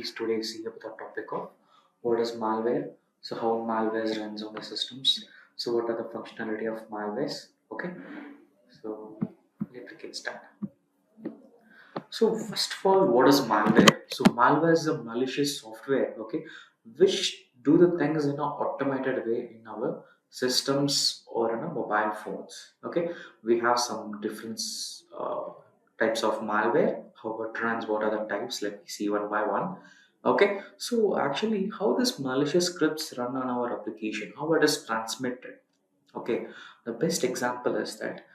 please today see about the topic of what is malware. So how malware runs on the systems. So what are the functionality of malwares? Okay. So let's get started. So first of all, what is malware? So malware is a malicious software, okay, which do the things in an automated way in our systems or in our mobile phones. Okay, we have some different types of malware. How it runs? What are the types? Let me see one by one. Okay, so actually, how this malicious scripts run on our application, how it is transmitted. Okay, the best example is that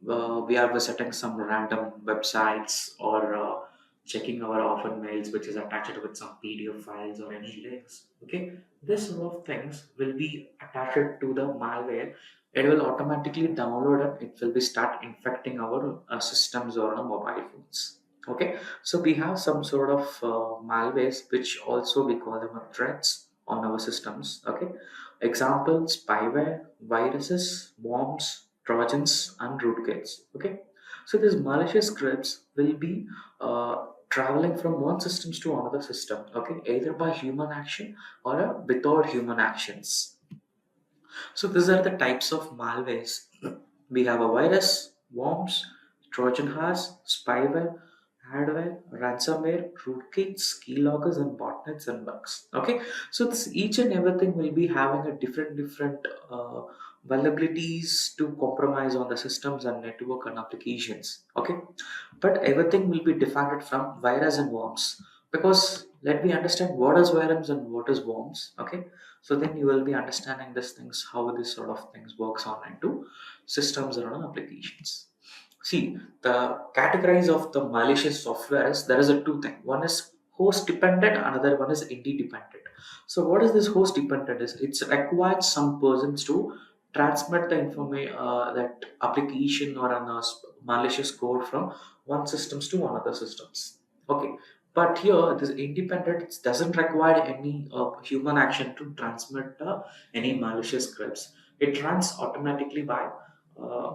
we are visiting some random websites or checking our often mails which is attached with some pdf files or any links. Okay, this sort of things will be attached to the malware. It will automatically download and it will be start infecting our systems or mobile phones. Okay, so we have some sort of malwares which also we call them threats on our systems. Okay, examples: spyware, viruses, worms, trojans, and rootkits. Okay, so these malicious scripts will be traveling from one systems to another system. Okay, either by human action or without human actions. So these are the types of malwares. We have a virus, worms, Trojan horse, spyware, adware, ransomware, rootkits, keyloggers, and botnets and bugs. Okay, so this each and everything will be having a different uh, vulnerabilities to compromise on the systems and network and applications. Okay, but everything will be defended from virus and worms, because let me understand what is virus and what is worms. Okay, so then you will be understanding these things, how this sort of things works on into systems or on applications. See, the categories of the malicious software is there is a two thing. One is host dependent, another one is entity dependent. So what is this host dependent? Is it's required some persons to transmit the information, that application or an malicious code from one systems to another systems. Okay, but here this independent, it doesn't require any human action to transmit any malicious scripts. It runs automatically by uh,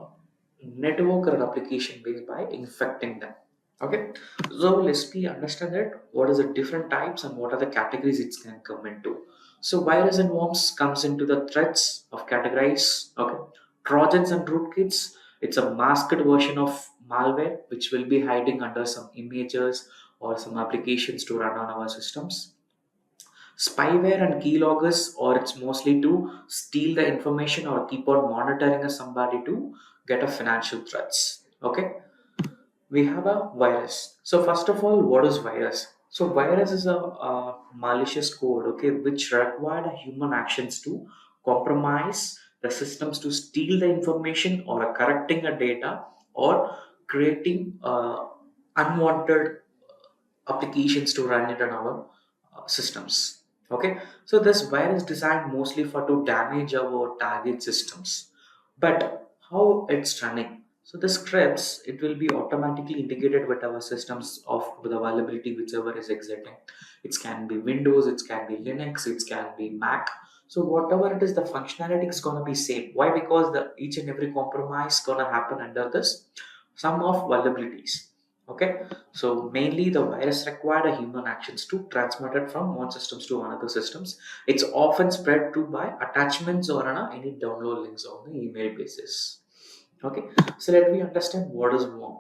network or application based by infecting them. Okay, so let's me understand that what is the different types and what are the categories it can come into. So virus and worms comes into the threats of categories. Okay, trojans and rootkits, it's a masked version of malware which will be hiding under some images or some applications to run on our systems. Spyware and keyloggers, or it's mostly to steal the information or keep on monitoring somebody to get a financial threats. Okay, we have a virus. So first of all, what is virus? So virus is a malicious code, okay, which required human actions to compromise the systems to steal the information or correcting a data or creating unwanted applications to run it on our systems. Okay, so this virus designed mostly for to damage our target systems. But how it's running? So the scripts, it will be automatically integrated with our systems of the availability whichever is exiting. It can be Windows, it can be Linux, it can be Mac. So whatever it is, the functionality is gonna be same. Why? Because the each and every compromise gonna happen under this some of vulnerabilities. Okay, so mainly the virus required a human actions to transmit it from one systems to another systems. It's often spread to by attachments or any download links on the email basis. Okay, so let me understand what is worm.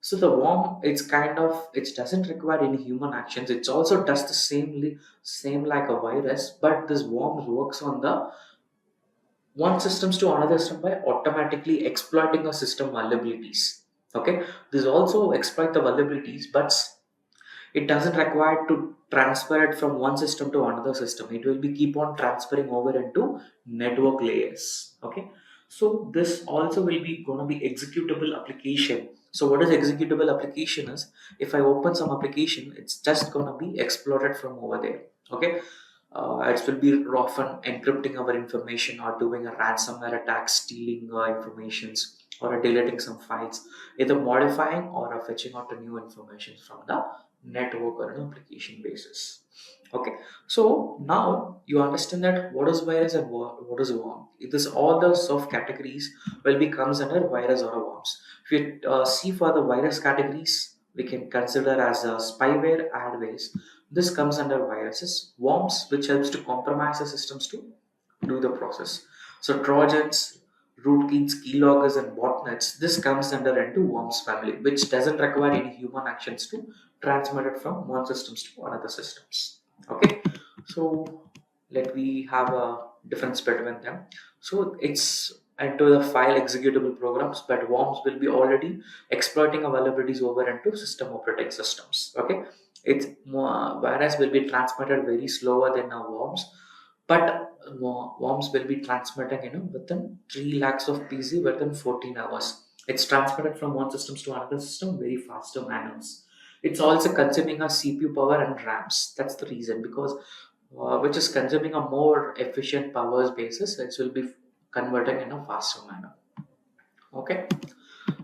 So the worm, it's kind of, it doesn't require any human actions. It also does the same like a virus, but this worm works on the one systems to another system by automatically exploiting a system vulnerabilities. Okay, this also exploit the vulnerabilities, but it doesn't require to transfer it from one system to another system. It will be keep on transferring over into network layers. Okay, so this also will be going to be executable application. So what is executable application is, if I open some application, it's just going to be exploited from over there. Okay, it will be often encrypting our information or doing a ransomware attack, stealing informations or deleting some files, either modifying or fetching out the new information from the network or an application basis. Okay, so now you understand that what is virus and what is worm. This all the soft categories will be comes under virus or worms. If you see for the virus categories, we can consider as a spyware, adwares. This comes under viruses, worms, which helps to compromise the systems to do the process. So Trojans, rootkits, keyloggers, and botnets, this comes under into worms family, which doesn't require any human actions to transmit it from one systems to another systems. Okay, so let we have a difference between them. So it's into the file executable programs, but worms will be already exploiting availabilities over into system operating systems. Okay, it's more, virus will be transmitted very slower than our worms, but worms will be transmitting within 3 lakhs of PC within 14 hours. It's transmitted from one system to another system very faster manners. It's also consuming a CPU power and RAMs. That's the reason, because which is consuming a more efficient powers basis, it will be converting in a faster manner. Okay,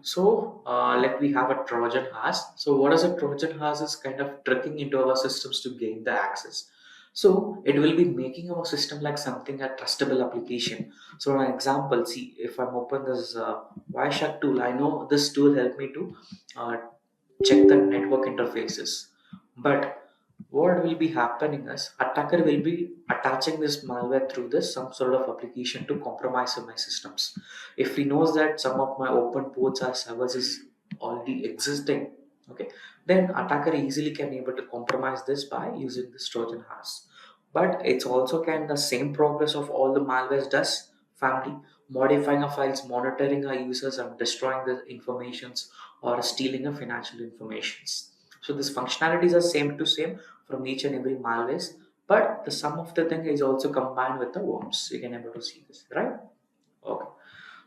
so let we have a Trojan horse. So what is a Trojan horse is kind of tricking into our systems to gain the access. So it will be making our system like something a trustable application. So an example, see if I'm open this Wireshark tool, I know this tool help me to uh, check the network interfaces. But what will be happening is attacker will be attaching this malware through this some sort of application to compromise my systems. If he knows that some of my open ports or servers is already existing, okay, then attacker easily can able to compromise this by using this Trojan horse. But it's also can the same progress of all the malwares does family, modifying a files, monitoring our users, and destroying the informations or stealing a financial informations. So these functionalities are same to same from each and every malwares, but the sum of the thing is also combined with the worms. You can able to see this, right? Okay.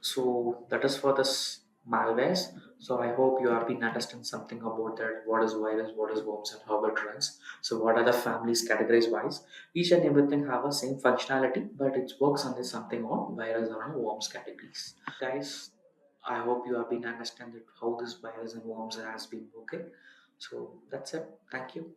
So that is for this malwares. So I hope you have been understand something about that. What is virus, what is worms, and how it runs. So what are the families categorized wise? Each and everything have a same functionality, but it works on this something on virus or on worms categories. Guys, I hope you have been understand that how this virus and worms has been working. So that's it. Thank you.